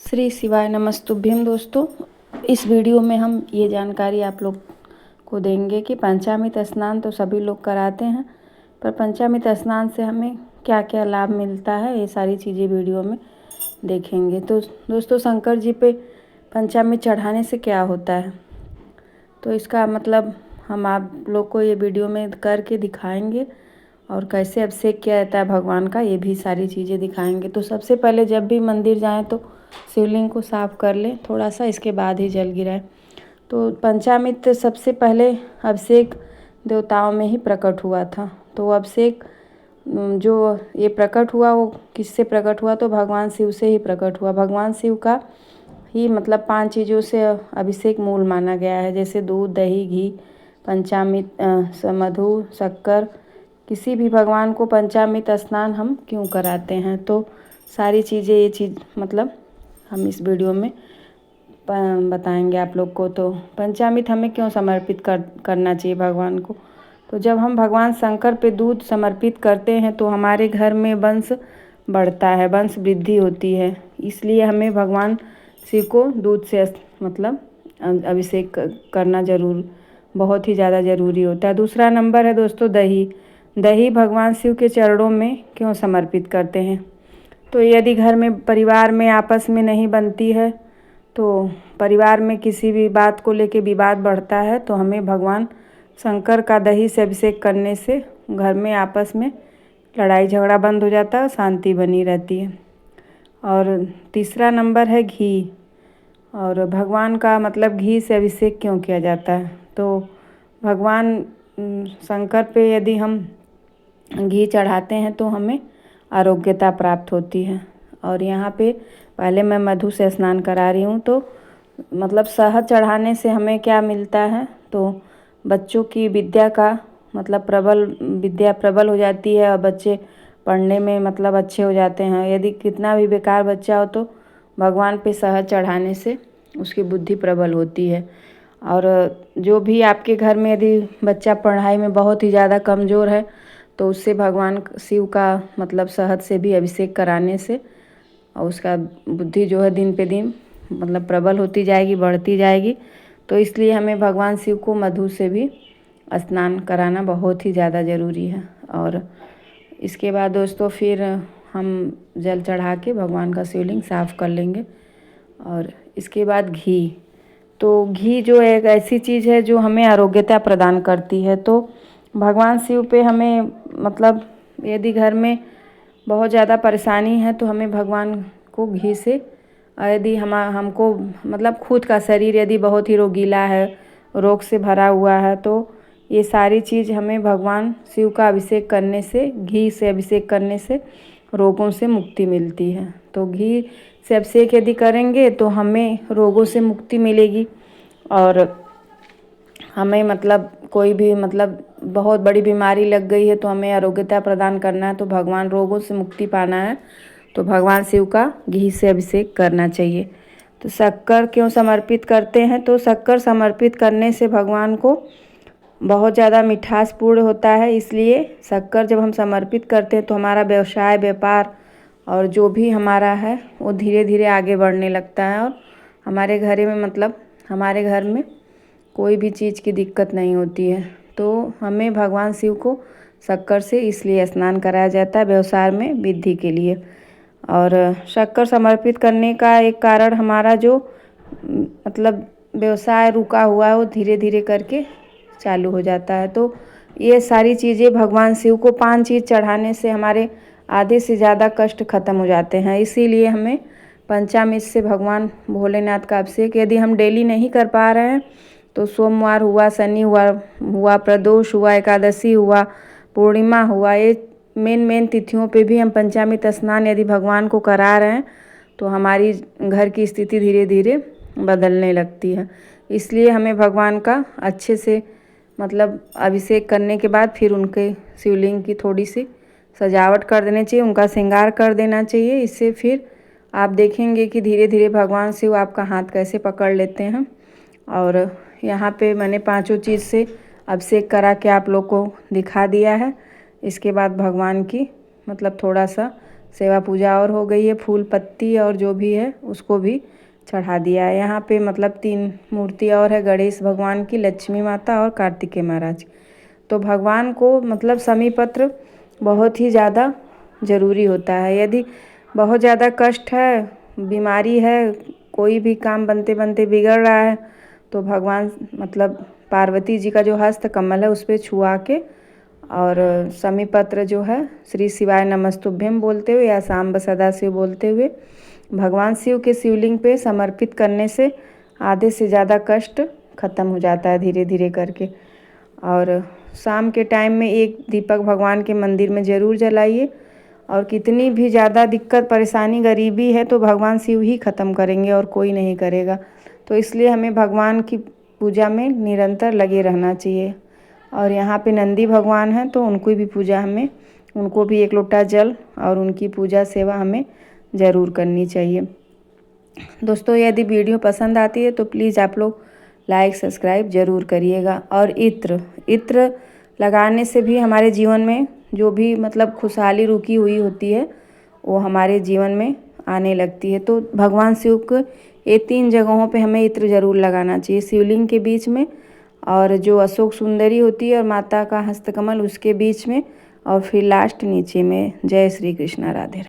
श्री शिवाय नमस्तुभ्यम। दोस्तों, इस वीडियो में हम ये जानकारी आप लोग को देंगे कि पंचामृत स्नान तो सभी लोग कराते हैं, पर पंचामृत स्नान से हमें क्या क्या लाभ मिलता है, ये सारी चीज़ें वीडियो में देखेंगे। तो दोस्तों, शंकर जी पे पंचामृत चढ़ाने से क्या होता है, तो इसका मतलब हम आप लोग को ये वीडियो में करके दिखाएंगे, और कैसे अभिषेक किया जाता है भगवान का, ये भी सारी चीज़ें दिखाएंगे। तो सबसे पहले जब भी मंदिर जाएं तो शिवलिंग को साफ कर लें थोड़ा सा, इसके बाद ही जल गिराएं। तो पंचामृत सबसे पहले अभिषेक देवताओं में ही प्रकट हुआ था। तो वो अभिषेक जो ये प्रकट हुआ, वो किससे प्रकट हुआ, तो भगवान शिव से ही प्रकट हुआ। भगवान शिव का ही मतलब 5 चीज़ों से अभिषेक मूल माना गया है, जैसे दूध, दही, घी, पंचामृत, मधु, शक्कर। किसी भी भगवान को पंचामृत स्नान हम क्यों कराते हैं, तो सारी चीज़ें ये चीज़ मतलब हम इस वीडियो में बताएंगे आप लोग को। तो पंचामृत हमें क्यों समर्पित करना चाहिए भगवान को, तो जब हम भगवान शंकर पे दूध समर्पित करते हैं तो हमारे घर में वंश बढ़ता है, वंश वृद्धि होती है। इसलिए हमें भगवान शिव को दूध से मतलब अभिषेक करना बहुत ही ज़्यादा ज़रूरी होता है। दूसरा नंबर है दोस्तों दही। दही भगवान शिव के चरणों में क्यों समर्पित करते हैं, तो यदि घर में परिवार में आपस में नहीं बनती है, तो परिवार में किसी भी बात को लेके विवाद बढ़ता है, तो हमें भगवान शंकर का दही से अभिषेक करने से घर में आपस में लड़ाई झगड़ा बंद हो जाता है, शांति बनी रहती है। और तीसरा नंबर है घी। और भगवान का मतलब घी से अभिषेक क्यों किया जाता है, तो भगवान शंकर पे यदि हम घी चढ़ाते हैं तो हमें आरोग्यता प्राप्त होती है। और यहाँ पे पहले मैं मधु से स्नान करा रही हूँ। तो मतलब शहद चढ़ाने से हमें क्या मिलता है, तो बच्चों की विद्या का मतलब विद्या प्रबल हो जाती है, और बच्चे पढ़ने में मतलब अच्छे हो जाते हैं। यदि कितना भी बेकार बच्चा हो तो भगवान पे शहद चढ़ाने से उसकी बुद्धि प्रबल होती है। और जो भी आपके घर में यदि बच्चा पढ़ाई में बहुत ही ज़्यादा कमज़ोर है, तो उससे भगवान शिव का मतलब शहद से भी अभिषेक कराने से और उसका बुद्धि जो है दिन पे दिन मतलब प्रबल होती जाएगी, बढ़ती जाएगी। तो इसलिए हमें भगवान शिव को मधु से भी स्नान कराना बहुत ही ज़्यादा ज़रूरी है। और इसके बाद दोस्तों फिर हम जल चढ़ा के भगवान का शिवलिंग साफ़ कर लेंगे। और इसके बाद घी। तो घी जो एक ऐसी चीज़ है जो हमें आरोग्यता प्रदान करती है। तो भगवान शिव पे हमें मतलब यदि घर में बहुत ज़्यादा परेशानी है, तो हमें भगवान को घी से, यदि हमको मतलब खुद का शरीर यदि बहुत ही रोगीला है, रोग से भरा हुआ है, तो ये सारी चीज़ हमें भगवान शिव का अभिषेक करने से, घी से अभिषेक करने से रोगों से मुक्ति मिलती है। तो घी से अभिषेक यदि करेंगे तो हमें रोगों से मुक्ति मिलेगी। और हमें मतलब कोई भी मतलब बहुत बड़ी बीमारी लग गई है तो हमें आरोग्यता प्रदान करना है, तो भगवान रोगों से मुक्ति पाना है, तो भगवान शिव का घी से अभिषेक करना चाहिए। तो शक्कर क्यों समर्पित करते हैं, तो शक्कर समर्पित करने से भगवान को बहुत ज़्यादा मिठासपूर्ण होता है। इसलिए शक्कर जब हम समर्पित करते हैं तो हमारा व्यवसाय, व्यापार और जो भी हमारा है वो धीरे धीरे आगे बढ़ने लगता है, और हमारे हमारे घर में कोई भी चीज़ की दिक्कत नहीं होती है। तो हमें भगवान शिव को शक्कर से इसलिए स्नान कराया जाता है, व्यवसाय में वृद्धि के लिए। और शक्कर समर्पित करने का एक कारण हमारा जो मतलब व्यवसाय रुका हुआ है वो धीरे धीरे करके चालू हो जाता है। तो ये सारी चीज़ें भगवान शिव को 5 चीज़ चढ़ाने से हमारे आधे से ज़्यादा कष्ट खत्म हो जाते हैं। इसीलिए हमें पंचामृत से भगवान भोलेनाथ का अभिषेक यदि हम डेली नहीं कर पा रहे हैं, तो सोमवार हुआ, शनिवार हुआ, प्रदोष हुआ, एकादशी हुआ, पूर्णिमा हुआ, ये मेन तिथियों पे भी हम पंचामृत स्नान यदि भगवान को करा रहे हैं, तो हमारी घर की स्थिति धीरे धीरे बदलने लगती है। इसलिए हमें भगवान का अच्छे से मतलब अभिषेक करने के बाद फिर उनके शिवलिंग की थोड़ी सी सजावट कर देनी चाहिए, उनका श्रृंगार कर देना चाहिए। इससे फिर आप देखेंगे कि धीरे धीरे भगवान शिव आपका हाथ कैसे पकड़ लेते हैं। और यहाँ पे मैंने 5 चीज़ से अभिषेक करा के आप लोग को दिखा दिया है। इसके बाद भगवान की मतलब थोड़ा सा सेवा पूजा और हो गई है। फूल पत्ती और जो भी है उसको भी चढ़ा दिया है। यहाँ पे मतलब 3 मूर्ति और है, गणेश भगवान की, लक्ष्मी माता और कार्तिकेय महाराज। तो भगवान को मतलब शमी पत्र बहुत ही ज़्यादा ज़रूरी होता है। यदि बहुत ज़्यादा कष्ट है, बीमारी है, कोई भी काम बनते बनते बिगड़ रहा है, तो भगवान मतलब पार्वती जी का जो हस्त कमल है उस पर छुआ के और शमी पत्र जो है श्री शिवाय नमस्तुभ्यम बोलते हुए या सांब सदाशिव बोलते हुए भगवान शिव के शिवलिंग पे समर्पित करने से आधे से ज़्यादा कष्ट ख़त्म हो जाता है धीरे धीरे करके। और शाम के टाइम में एक दीपक भगवान के मंदिर में ज़रूर जलाइए। और कितनी भी ज़्यादा दिक्कत परेशानी गरीबी है तो भगवान शिव ही ख़त्म करेंगे और कोई नहीं करेगा। तो इसलिए हमें भगवान की पूजा में निरंतर लगे रहना चाहिए। और यहाँ पे नंदी भगवान हैं तो उनको भी पूजा हमें, उनको भी 1 लोटा जल और उनकी पूजा सेवा हमें ज़रूर करनी चाहिए। दोस्तों यदि वीडियो पसंद आती है तो प्लीज़ आप लोग लाइक सब्सक्राइब ज़रूर करिएगा। और इत्र लगाने से भी हमारे जीवन में जो भी मतलब खुशहाली रुकी हुई होती है वो हमारे जीवन में आने लगती है। तो भगवान शिव को ये 3 जगहों पे हमें इत्र ज़रूर लगाना चाहिए, शिवलिंग के बीच में, और जो अशोक सुंदरी होती है और माता का हस्तकमल उसके बीच में, और फिर लास्ट नीचे में। जय श्री कृष्णा, राधे।